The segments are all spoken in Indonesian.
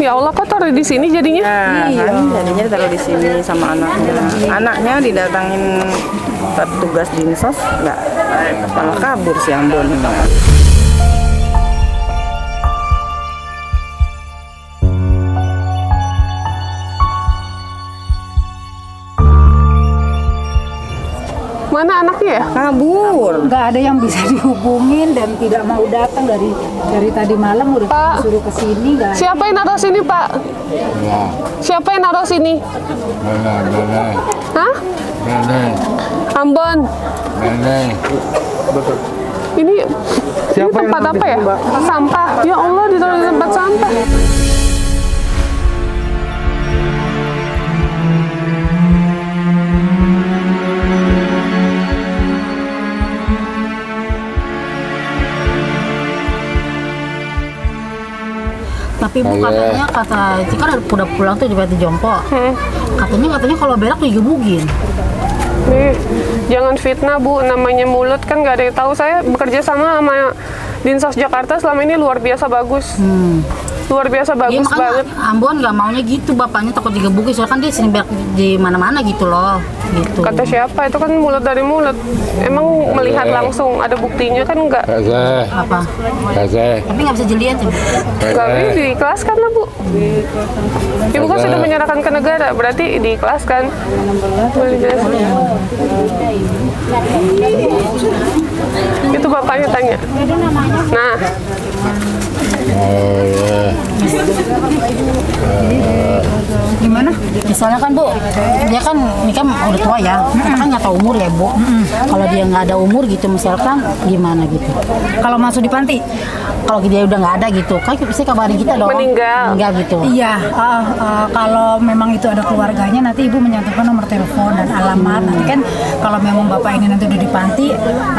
Ya Allah, kok taruh di sini jadinya? Nah, kan jadinya ditaruh di sini sama anaknya. Anaknya didatangin petugas dinsos, nggak malah kabur si Ambon. Mana anaknya ya? Kabur. Nggak ada yang bisa dihubungin dan tidak mau datang dari tadi malam udah Pak. disuruh ke sini nggak ada. Siapa yang naruh sini, Pak? Ya, Siapa yang naruh sini? nenek, Hah? nenek, Ambon. nenek. Ini tempat apa ya? Sampah. Ya Allah, ditaruh di tempat sampah. Tapi Bu katanya itu kan udah pulang tuh di Batu Jompo. Katanya kalau berak digebugin. Nih, jangan fitnah Bu, namanya mulut kan nggak ada yang tahu. Saya bekerja sama Dinsos Jakarta selama ini luar biasa bagus. Luar biasa bagus banget. Ambon nggak maunya gitu, bapaknya takut digebukin soalnya kan dia sering berak di mana-mana gitu loh. Gitu. Kata siapa? Itu kan mulut dari mulut. Emang melihat langsung ada buktinya kan nggak? Kasih, Apa? kasih, Tapi nggak bisa dilihat ya. Nggak diikhlaskan lah Bu. Ibu kan sudah menyerahkan ke negara, berarti diikhlaskan. Boleh jelasin. Itu bapaknya tanya. Nah, Gimana? Misalnya kan Bu, dia kan ini kan udah tua ya, kita kan nggak tahu umur ya Bu. Kalau dia nggak ada umur gitu misalkan gimana gitu. Kalau masuk di panti, kalau dia udah nggak ada gitu, kan bisa kabarin kita dong. Meninggal gitu. Iya, kalau memang itu ada keluarganya nanti ibu menyantumkan nomor telepon dan alamat. Nanti kan kalau memang bapak ini nanti udah di panti,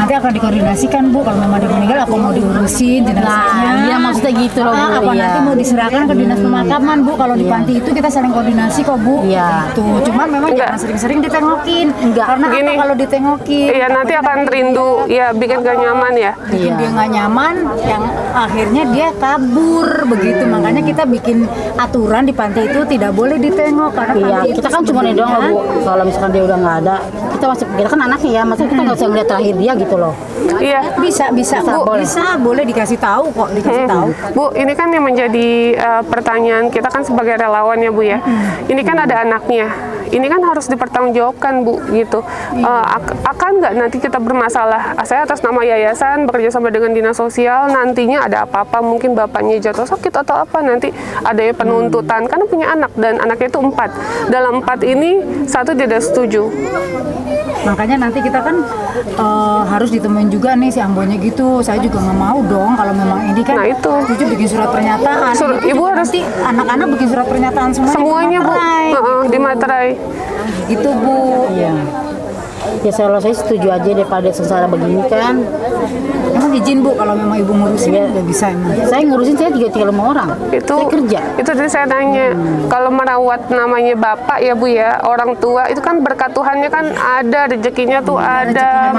nanti akan dikoordinasikan Bu. Kalau memang dia meninggal, apa mau diurusin jenazahnya? Nah, iya maksudnya gitu loh Bu. Apa nanti mau diserahkan ke dinas pemakaman Bu? Kalau di panti itu kita saling koordinasi kok Bu. Iya. Tuh, cuman memang jangan sering-sering ditengokin. Karena Gini. apa kalau ditengokin? iya nanti akan rindu, ya bikin gak nyaman ya. Bikin dia nggak nyaman, yang akhirnya dia kabur begitu. Makanya kita bikin aturan di panti itu tidak boleh ditengok karena Iya, panti itu kita kan cuma nih doang loh Bu. Kalau misalkan dia udah nggak ada, kita kan anaknya ya, maksudnya kita nggak bisa ngeliat terakhir dia gitu loh. Iya. bisa Bu, boleh dikasih tahu kok, dikasih tahu. Bu, ini kan yang menjadi pertanyaan kita kan sebagai relawan ya Bu ya. Ini kan ada anaknya. Ini kan harus dipertanggungjawabkan Bu gitu. Akan nggak nanti kita bermasalah? Saya atas nama yayasan bekerja sama dengan dinas sosial, nantinya ada apa-apa mungkin bapaknya jatuh sakit atau apa, nanti ada penuntutan karena punya anak dan anaknya itu 4. Dalam 4 ini 1 tidak setuju. Makanya nanti kita kan harus ditemuin juga nih si Ambonnya gitu. Saya juga nggak mau dong kalau memang ini kan. Nah, itu. Setuju bikin surat pernyataan. Ibu harus nanti anak-anak bikin surat pernyataan semuanya Bu, di materai. Gitu Bu. Iya. Ya saya setuju aja daripada sengsara begini kan. Emang izin Bu kalau memang ibu ngurusin nggak bisa emang. Saya ngurusin saya tinggal sama orang. Saya kerja. Itu tadi saya tanya. Kalau merawat namanya bapak ya Bu ya, orang tua itu kan berkat Tuhannya kan ada, rezekinya tuh ada.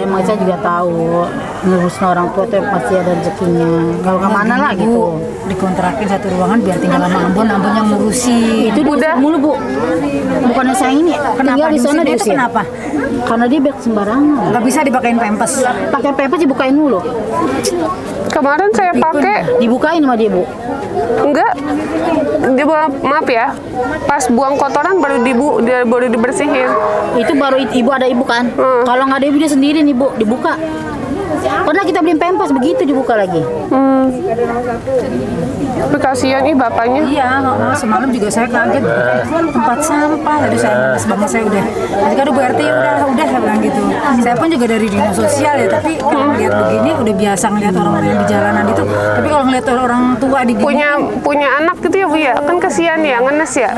Emang saya juga tahu ngurusin orang tua tuh pasti ada rezekinya. Kalau kemana lah gitu. Dikontrakin satu ruangan biar tinggal sama Ambon yang ngurusin. Itu udah mulu Bu. Bukannya saya ini tinggal di sana dia itu diusir. kenapa? Karena dia berak sembarangan. Nggak bisa dipakein pempes. Pakai pempes dibukain dulu. Kemarin saya pakai Dibukain sama dia Bu. enggak. Maaf ya. Pas buang kotoran baru dibersihin. Itu baru ibu ada ibu kan. Kalau nggak ada ibu dia sendiri nih Bu dibuka. Pernah kita beli pempes begitu dibuka lagi. Tapi kasihan bapaknya. Iya, semalam juga saya kaget tempat sampah. Aduh saya nangis banget, saya udah. Aduh Bu RT udah saya bilang gitu. Saya pun juga dari dinas sosial ya, tapi kalau ngeliat begini udah biasa ngeliat orang-orang yang di jalanan itu. Tapi kalau ngeliat orang tua di punya anak gitu ya Bu ya. Kan kasihan ya, ngenes ya.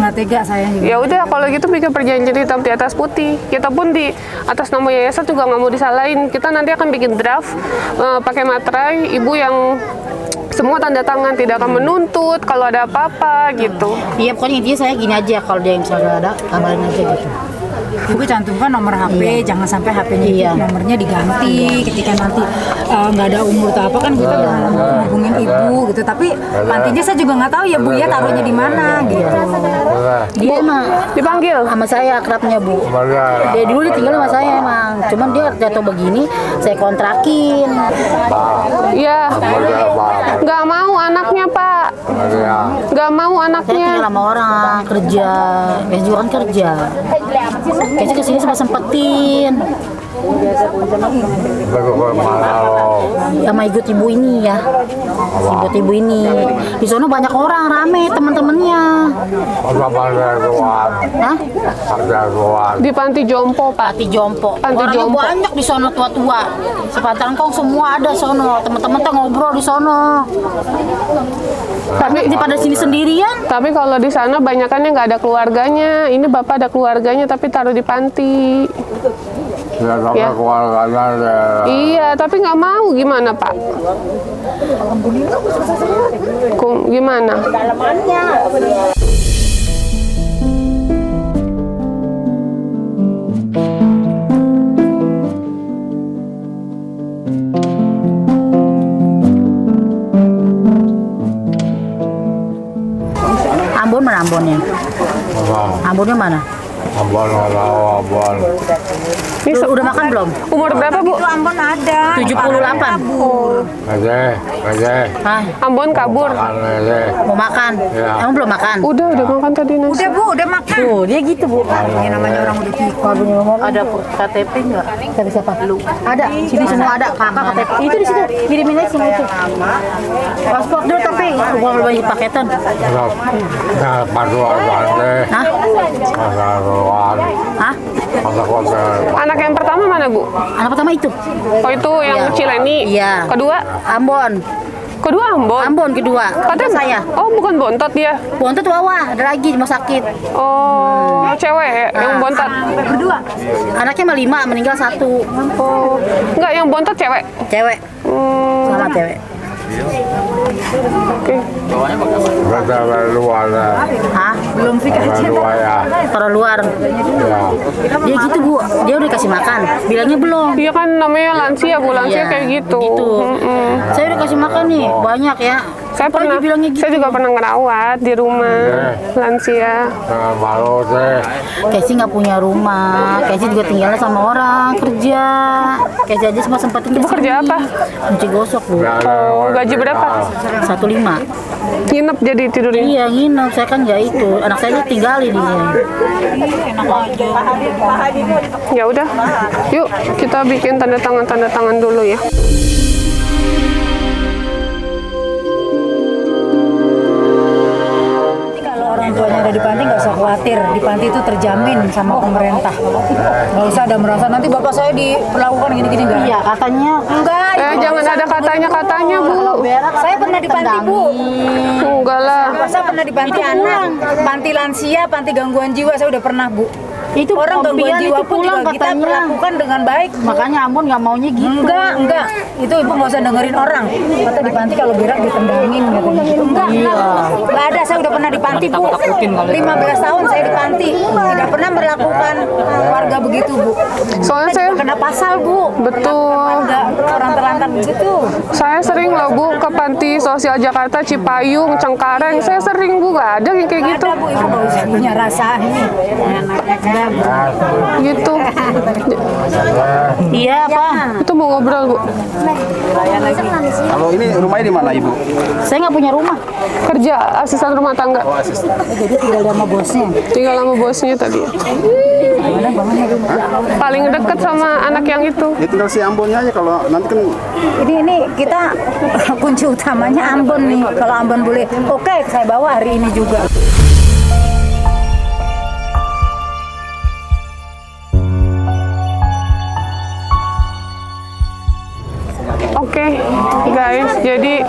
nggak tega saya juga. Ya udah kalau gitu bikin perjanjian hitam di atas putih. Kita pun di atas nama yayasan juga nggak mau disalahin. Kita nanti akan bikin draft pakai materai. Ibu yang semua tanda tangan, tidak akan menuntut kalau ada apa-apa gitu. Iya, pokoknya intinya saya gini aja, kalau dia misalnya ada, kabarin aja gitu. Ibu cantumkan nomor HP, jangan sampai HP-nya itu Iya. nomornya diganti ketika nanti nggak ada umur atau apa kan kita udah hubungin ibu gitu. Tapi pantinya saya juga nggak tahu ya Bu ya taruhnya di mana gitu. Dia emang Dipanggil. sama saya akrabnya Bu. Dia dulu dia tinggal sama saya emang, cuman dia jatuh begini, saya kontrakin. Iya. Nggak mau anaknya, Pak. Nggak mau Saya anaknya. tinggal sama orang kerja, ya juga kan kerja. Kayaknya kesini sempetin sama ikut ibu ini ya, ikut ibu ini. Di sana banyak orang rame teman-temannya. Hah? Di panti jompo, Pak. Panti jompo. Panti Orangnya jompo. banyak di sono tua-tua. Sepantaran kong semua ada sono. Teman-teman tuh ngobrol di sono. Tapi Ini pada sini sendirian. Tapi kalau di sana banyakannya nggak ada keluarganya. Ini bapak ada keluarganya tapi taruh di panti. Ya. Iya, tapi nggak mau gimana Pak? Gimana? Ambon mana Ambonnya? Ambonnya mana? Ini Udah makan belum? umur berapa Bu? Itu Ambon ada. 78. Hah? Ambon kabur. Mau makan? Ya. Emang belum makan? Udah makan tadi nasi. Udah Bu, udah makan. Tuh, dia gitu Bu. Ini namanya orang udah pikir. Ada KTP nggak? KTP siapa? Lu. Ada. Sini semua ada. Kakak KTP. Itu di situ. Kirimin aja semua itu. Paspor dulu tapi gua belum bagi paketan. Hah? Hah? Anak yang pertama mana Bu? Anak pertama itu. Oh itu yang Iya. Cileni. Iya. Kedua? Ambon. Kedua Ambon. Ambon kedua. Katanya saya. Oh bukan bontot dia. Bontot Wawa, ada lagi mau sakit. Oh cewek yang bontot. Berdua. Anaknya mah 5, meninggal 1. Oh enggak yang bontot cewek. Cewek. Sama cewek. Oke. Hah? Belum pikir aja. Taruh luar. Dia gitu Bu, dia udah kasih makan. Bilangnya belum. Iya kan namanya lansia Bu, lansia Iya, kayak gitu. Gitu. Saya udah kasih makan nih, banyak ya. Saya Apalagi pernah, bilangnya gitu. saya juga pernah ngerawat di rumah lansia. Casey nggak punya rumah, Casey juga tinggalnya sama orang kerja. Casey aja semua sempetin Ibu kerja apa? Cuci gosok Bu. Oh gaji berapa? 1,5. Nginep jadi tidurnya. Iya nginep, saya kan nggak itu. Anak saya tinggalin di sini. Ya udah, yuk kita bikin tanda tangan dulu ya. Kalau orang tuanya ada di panti nggak usah khawatir, di panti itu terjamin sama pemerintah. Nggak usah ada merasa nanti bapak saya diperlakukan gini-gini nggak. Iya katanya Enggak. Jangan ada katanya Bu. Saya pernah di panti Bu. Enggak lah. Saya pernah di panti anak, panti lansia, panti gangguan jiwa saya udah pernah Bu. itu Orang gangguan kompian jiwa itu pun pulang juga kita katanya. perlakukan dengan baik. Makanya Ambon nggak maunya gitu. Enggak. Itu ibu nggak usah dengerin orang. Kata di panti kalau berak ditendangin katanya gitu. Enggak ada. Saya udah pernah di panti Bu. 15 tahun saya di panti. Tidak pernah berlakukan warga begitu Bu. Soalnya saya Kena pasal Bu. betul. Enggak orang terlantar begitu. Saya sering loh Bu ke panti sosial Jakarta Cipayung, Cengkareng. Saya sering Bu, nggak ada yang kayak gitu. Ada Bu, ibu nggak usah punya rasa ini. Enggak Bu. Gitu. Iya apa? Itu mau ngobrol Bu. Kalau ini rumahnya di mana Ibu? Saya nggak punya rumah. Kerja asisten rumah tangga. Jadi tinggal sama bosnya. Tinggal sama bosnya tadi. Paling deket sama anak yang itu. Ya tinggal si Ambonnya aja kalau nanti kan Ini kita kunci utamanya Ambon nih. Kalau Ambon boleh, oke saya bawa hari ini juga. Oke, guys, jadi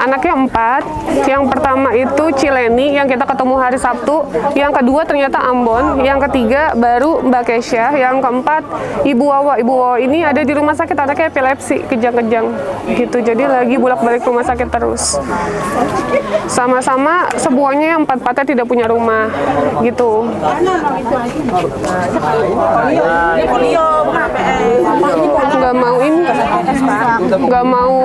Anaknya 4. Yang pertama itu Cileni yang kita ketemu hari Sabtu. Yang kedua ternyata Ambon. Yang ketiga baru Mbak Kesha. Yang keempat Ibu Wawa. Ibu Wawa ini ada di rumah sakit, anaknya epilepsi, kejang-kejang gitu. Jadi lagi bolak-balik rumah sakit terus. Sama-sama semuanya 4-4-nya tidak punya rumah gitu. Nggak mau ini, nggak mau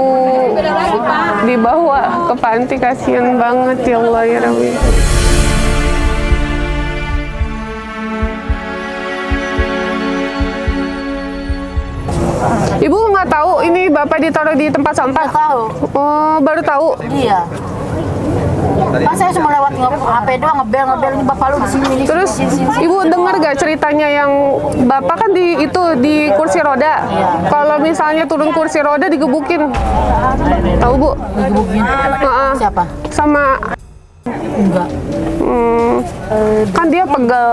dibawa ke panti, kasihan banget ya Allah ya Rabbi. Ibu nggak tahu ini Bapak ditaruh di tempat sampah? Tahu. Oh, baru tahu. Iya. Pas saya cuma lewat HP doang ngebel ini bapak lu di sini. Terus Ibu dengar gak ceritanya yang Bapak kan di kursi roda? Kalau misalnya turun kursi roda digebukin. Tahu Bu? Digebukin. Siapa? Sama Enggak. kan dia pegel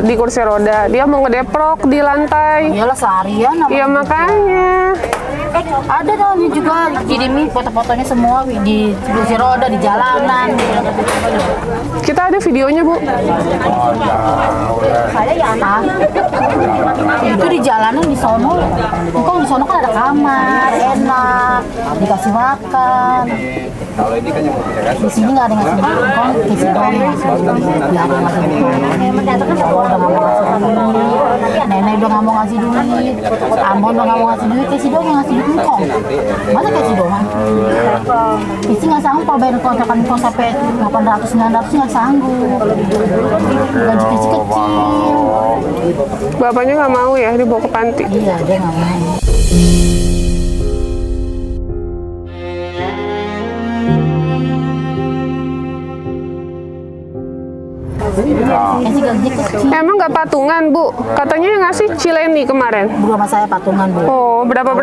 di kursi roda, dia mau ngedeprok di lantai. Iyalah seharian namanya. Iya makanya. Ada namanya juga kirimin foto-fotonya semua di kursi roda di jalanan. Kita ada videonya Bu. Saya ya anak. Itu di jalanan di sono. Engkau di sono kan ada kamar, enak, dikasih makan. Di sini nggak ada yang ngasih duit, engkau kasih doang yang ngasih duit. Nggak ada yang ngasih duit. Bawa udah nggak mau ngasih duit. Nenek udah nggak mau ngasih duit. Ambon udah nggak mau ngasih duit. Kasih doang yang ngasih duit engkau. Masa kasih doang? Isi nggak sanggup kalau bayar kontrakan engkau sampai 800-900 nggak sanggup. Gaji kecil. Bapaknya nggak mau ya dibawa ke panti. Iya, dia nggak mau. Kasih gaji kecil. Emang nggak patungan Bu? Katanya yang ngasih Cileni kemarin. Bu sama saya patungan Bu. Oh, berapa?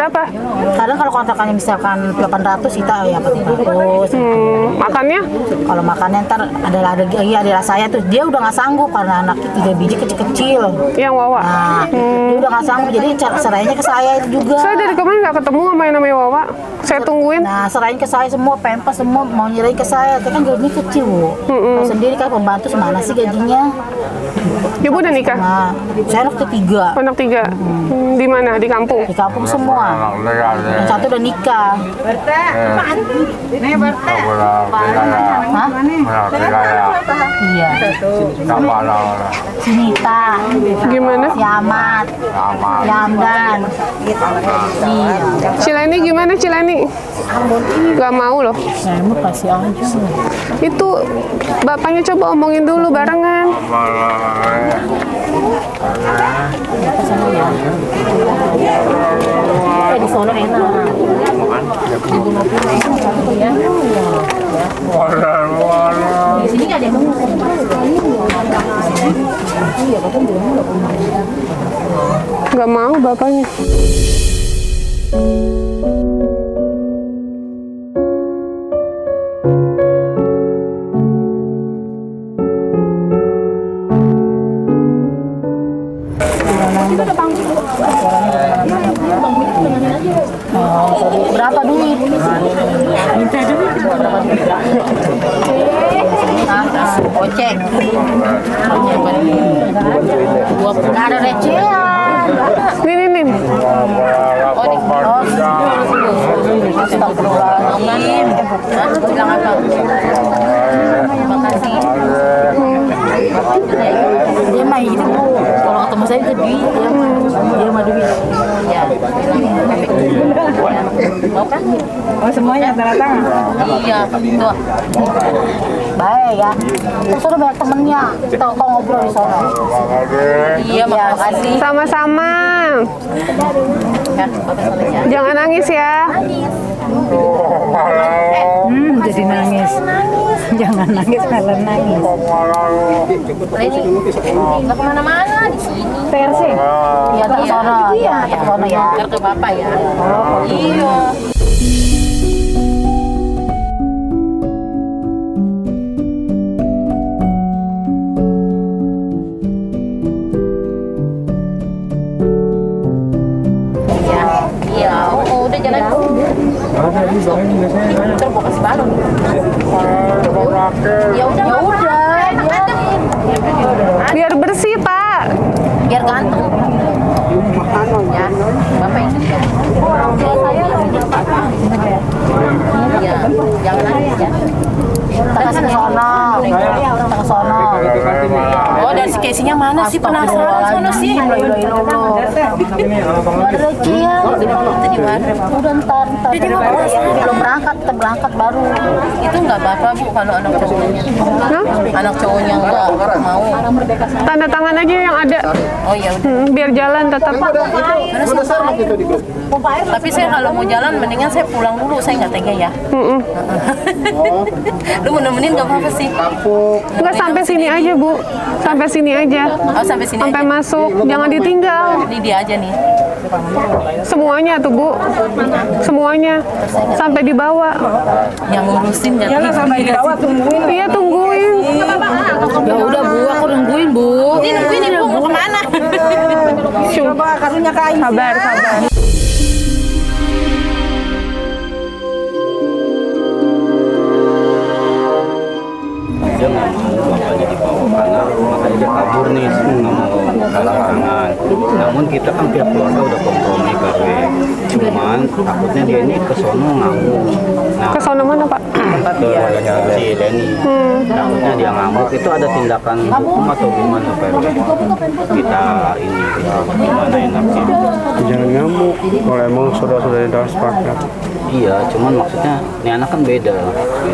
Kadang kalau kontrakannya misalkan 800 kita ya 400. Makannya? Kalau makannya ntar ada saya tuh dia udah nggak sanggup karena anaknya 3 biji kecil-kecil. Yang Wawa? Nah, dia udah nggak sanggup jadi serainya ke saya itu juga. Saya dari kemarin nggak ketemu sama yang namanya Wawa. Saya tungguin. Nah, serahin ke saya semua, pempes semua mau nyerahin ke saya. Saya kan gajinya kecil, Bu. Kalau sendiri kan pembantu semana sih gajinya? Ibu udah nikah? Nah, saya anak ketiga. Anak 3? Di mana? Di kampung? Di kampung semua. Yang satu udah nikah. Hah? Iya. Si Nita. Gimana? Si Ahmad. Si Hamdan. Iya. Cileni gimana Cileni? Gak mau loh. Saya mau kasih aja. Itu bapaknya coba omongin dulu barengan. Di sono enak. Di sini nggak ada yang mau. Gak mau bapaknya. Berapa duit? Minta duit. Berapa duit? Ocek. Nggak ada recehan. Nih. Astagfirullahaladzim. Bilang apa? Terima kasih. Dia mah itu Bu. Kalau ketemu saya itu duit dia mah duit. Ya. Mau kan? Oh semuanya rata-rata? Iya, tuh. Baik ya. Terus udah banyak temennya. Kita kok ngobrol di sana. Iya, makasih. Sama-sama. Jangan nangis ya. Jadi nangis. Jangan nangis, malah nangis. Nggak kemana-mana di sini. TRC? Iya, ke sana. Iya, ke sana ya. Ke Bapak ya. Iya. Iya, udah jalan. Coba kasih balon. Ya udah. Biar bersih, Pak. Biar ganteng. Ya, Bapak ini. Saya ya, jangan nangis ya. Kita kasih ke sono. Kita ke sono. Oh, dari si Casey-nya mana sih? Penasaran sono sih. Ada lagi ya. Di mana? Udah ntar. Jadi belum berangkat, kita berangkat baru. Itu nggak apa-apa Bu kalau anak cowoknya. Anak cowoknya nggak mau. Tanda tangan aja yang ada. Oh iya udah. Biar jalan tetap. Tapi saya kalau mau jalan mendingan saya pulang dulu, saya nggak tega ya. Lu mau nemenin nggak apa-apa sih? Enggak, sampai sini aja, Bu. Sampai sini aja. Oh sampai sini Sampai aja. masuk, jangan ditinggal. Ini dia aja nih. Semuanya tuh, Bu. Semuanya. Sampai dibawa. Yang ngurusin jadi. Iya, tungguin. Ya udah Bu, aku nungguin Bu. Ini nungguin Bu, mau kemana? Coba karunya kain. Sabar. Dia nggak mau bapaknya dibawa karena makanya dia kabur nih, nggak mau kalah tangan. Namun kita kan pihak keluarga udah kompromi karwe, cuman takutnya dia ini kesono ngamuk. Nah, Ke sono mana, Pak? ke si Denny, takutnya dia ngamuk. Itu ada tindakan hukum atau gimana Pak RW? Kita ini gitu, gimana enaknya? Jangan ngamuk. Kalau emang saudara-saudara udah sepakat. Iya, cuman maksudnya ini anak kan beda.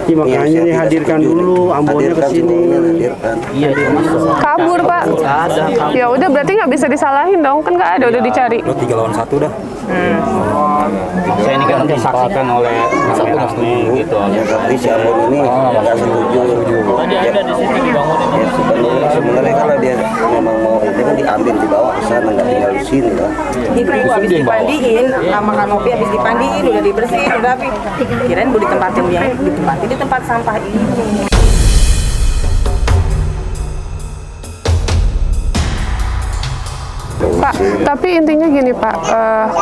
Iya, makanya nih hadirkan dulu Ambonnya ke sini. Iya, cuma Kabur, Pak. nggak ada kabur. Ya udah, berarti nggak bisa disalahin dong. Kan nggak ada, udah dicari. Lo 3 lawan 1 dah. Saya ini kan disaksikan oleh rame-rame gitu. Tapi si Ambon ini nggak setuju. Sebenarnya kalau dia memang mau itu kan diambil dibawa ke sana, nggak tinggal di sini kan. Itu habis dipandiin sama kanopi, habis dipandiin udah dibersihin udah tapi kirain mau ditempatin dia di tempat sampah ini. Pak, tapi intinya gini Pak,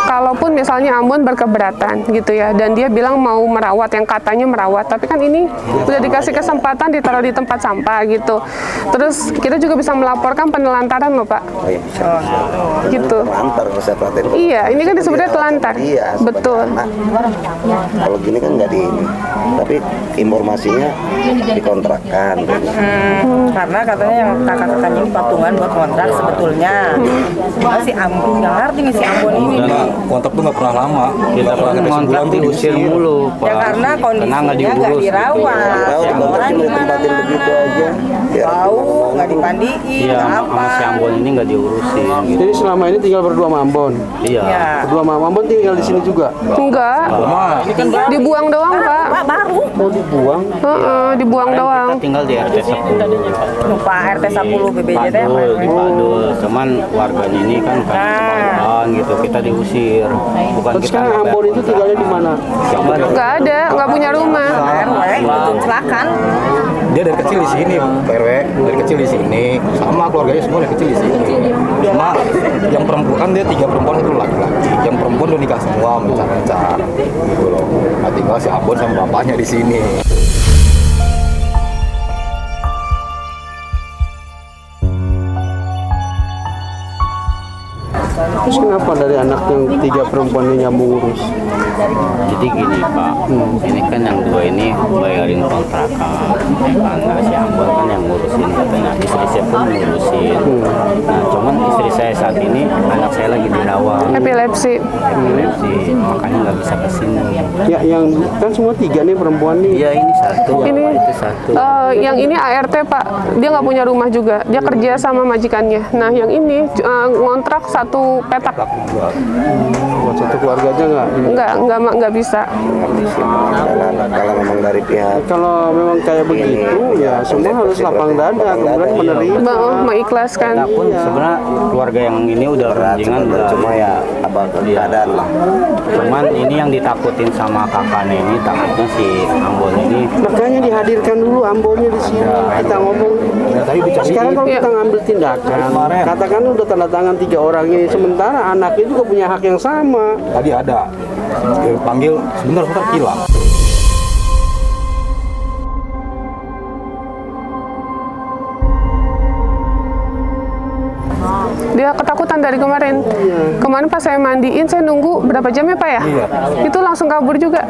kalaupun misalnya Ambon berkeberatan gitu ya, dan dia bilang mau merawat, yang katanya merawat, tapi kan ini udah dikasih kesempatan ditaruh di tempat sampah gitu. Terus kita juga bisa melaporkan penelantaran loh Pak. Oh iya, bisa. Gitu. Antar ke saya perhatiin. Iya, ini kan disebutnya telantar. Iya, Betul. anak. Kalau gini kan nggak di ini. Tapi informasinya dikontrakkan. Karena katanya yang kakak-kakaknya ini patungan buat kontrak sebetulnya. Si Ambon nggak ngerti nih si Ambon ini. Kontrak tuh nggak pernah lama. Kita kan ngontrak diusir mulu, Pak. Ya karena kondisinya nggak diurus. dirawat. Tahu dikontrak cuma ditempatin begitu aja. Ya, Tahu nggak dipandiin Iya, apa. sama si Ambon ini nggak diurusin gitu. Jadi selama ini tinggal berdua sama Ambon. Iya. Ya. Berdua sama Ambon tinggal di sini juga. Enggak. Dibuang doang Pak. Pak baru Mau dibuang. Dibuang doang. Kita tinggal di RT 10. lupa RT 10 BBJT apa? Padul, di Padul. Cuman warganya ini kan kayak kebawaan gitu, kita diusir. Bukan Terus kita sekarang Ambon itu tinggalnya di mana? Nggak ada, nggak punya rumah. RW itu silakan. Dia dari kecil di sini, Pak RW. Dari kecil di sini, sama keluarganya semua dari kecil di sini. Cuma yang perempuan kan dia 3 perempuan itu laki-laki. Yang perempuan udah nikah semua, mencar-mencar. Gitu loh. Nah, tinggal si Ambon sama bapaknya di sini. Terus kenapa dari anak yang 3 perempuan ini nyambung urus? Jadi gini Pak, ini kan yang 2 ini bayarin kontrakan, karena si Ambon kan yang ngurusin katanya, istri saya pun ngurusin. Nah cuman istri saya saat ini anak saya lagi dirawat, Epilepsi. epilepsi, makanya nggak bisa kesini. Ya, yang kan semua 3 nih perempuan nih. Iya ini satu, Ini itu satu. yang ini ART Pak, dia nggak punya rumah juga, dia kerja sama majikannya. Nah yang ini ngontrak satu petak, Buat satu keluarga aja nggak bisa. Kalau memang dari pihak Kalau memang kayak begitu, ya semua harus lapang dada, kemudian menerima. Mengikhlaskan. Kita pun sebenarnya keluarga yang ini udah berat jangan sebenarnya, cuma ya apa keadaan lah. Cuman ini yang ditakutin sama kakaknya ini, takutnya si Ambon ini. Makanya dihadirkan dulu Ambonnya di sini. Kita ngomong. Sekarang kalau kita ngambil tindakan, katakan udah tanda tangan 3 orang ini, sementara anaknya juga punya hak yang sama. Tadi ada panggil sebentar hilang. Dia ketakutan dari kemarin. Kemarin pas saya mandiin, saya nunggu berapa jam ya Pak ya? Itu langsung kabur juga.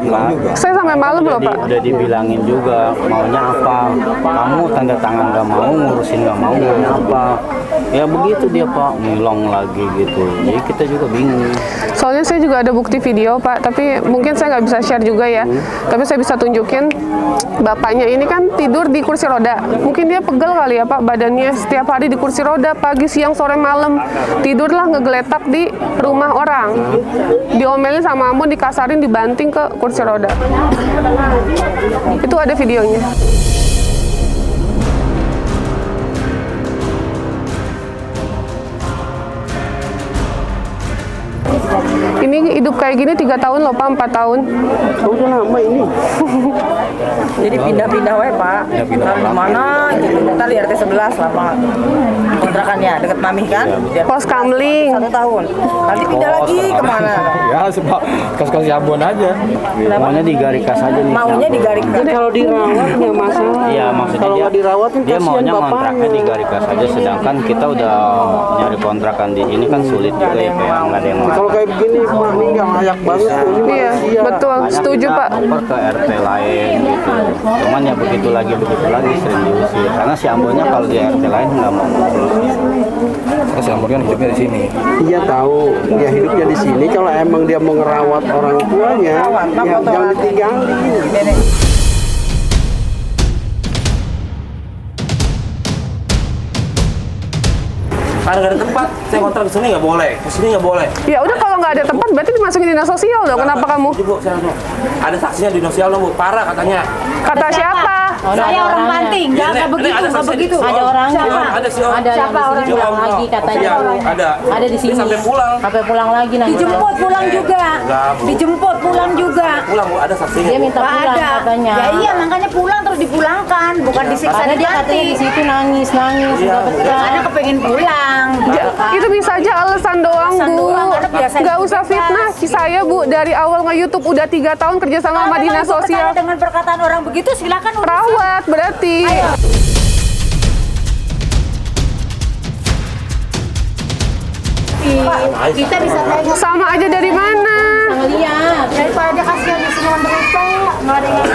Saya sampai malam loh Pak. Udah dibilangin juga maunya apa. Kamu tanda tangan gak mau, ngurusin gak mau, apa. Ya begitu dia Pak, ngilang lagi gitu. Jadi kita juga bingung. Soalnya saya juga ada bukti video Pak, tapi mungkin saya nggak bisa share juga ya. Tapi saya bisa tunjukin bapaknya ini kan tidur di kursi roda. Mungkin dia pegel kali ya Pak, badannya setiap hari di kursi roda, pagi, siang, sore, malam. Tidurlah ngegeletak di rumah orang. Diomelin sama Ambon, dikasarin, dibanting ke kursi roda. Itu ada videonya. Ini hidup kayak gini 3 tahun loh Pak, 4 tahun. Udah lama ini. Jadi pindah-pindah wae Pak. Ntar di mana gitu. Ntar di RT 11 lah Pak. Kontrakannya deket Mami kan. Pos Kamling. 1 tahun. Nanti pindah lagi kemana? Ya sebab kas-kas Ambon aja. Maunya di Garikas aja nih. Maunya di Garikas. Jadi kalau dirawat nggak masalah. Iya, maksudnya kalau nggak dirawat kan dia kasihan maunya bapaknya. kontraknya di Garikas aja, sedangkan kita udah nyari kontrakan di ini kan sulit juga ya, kayak nggak ada yang mau. Kalau kayak begini, Pak, ini nggak layak banget. Ini Iya, manusia. betul. Setuju Pak. Oper ke RT lain gitu. Cuman ya begitu lagi sering diusir. Karena si Ambonnya kalau di RT lain nggak mau ngurus. Karena si Ambon kan hidupnya di sini. Iya tahu, dia hidupnya di sini. Kalau emang dia mau ngerawat orang tuanya, ya jangan ditinggalin. Karena nggak ada tempat, saya kontrak di sini nggak boleh, di sini nggak boleh. Ya udah kalau nggak ada tempat berarti dimasukin dinas sosial dong. Kenapa kamu? Bu, saya ada saksinya di sosial dong, Bu. Parah katanya. Kata siapa? Saya orang Banting, nggak begitu, nggak begitu. Ada orangnya. Ada si Om. Ada Siapa yang di sini pulang lagi katanya. Iya, ada. Ada di sini. Dia sampai pulang. Sampai pulang lagi nanti. Dijemput pulang juga. Enggak, Bu. Dijemput pulang juga. Pulang, Bu, ada saksinya. Dia Bu. minta pulang katanya. Ya iya makanya pulang terus dipulangkan, bukan disiksa Karena di dia katanya di situ nangis, Iya, nggak betah. Karena kepengen pulang. Itu bisa aja alasan doang Alasan Bu. doang, karena biasa Nggak juga, usah Pak. fitnah. Saya Bu dari awal nge-YouTube udah 3 tahun kerja sama Kalau dinas memang Ibu sosial. percaya dengan perkataan orang begitu, silakan urusin. Perawat berarti. Kita bisa tanya Sama aja dari mana? Lihat. daripada kasihan di sini menderita, nggak ada yang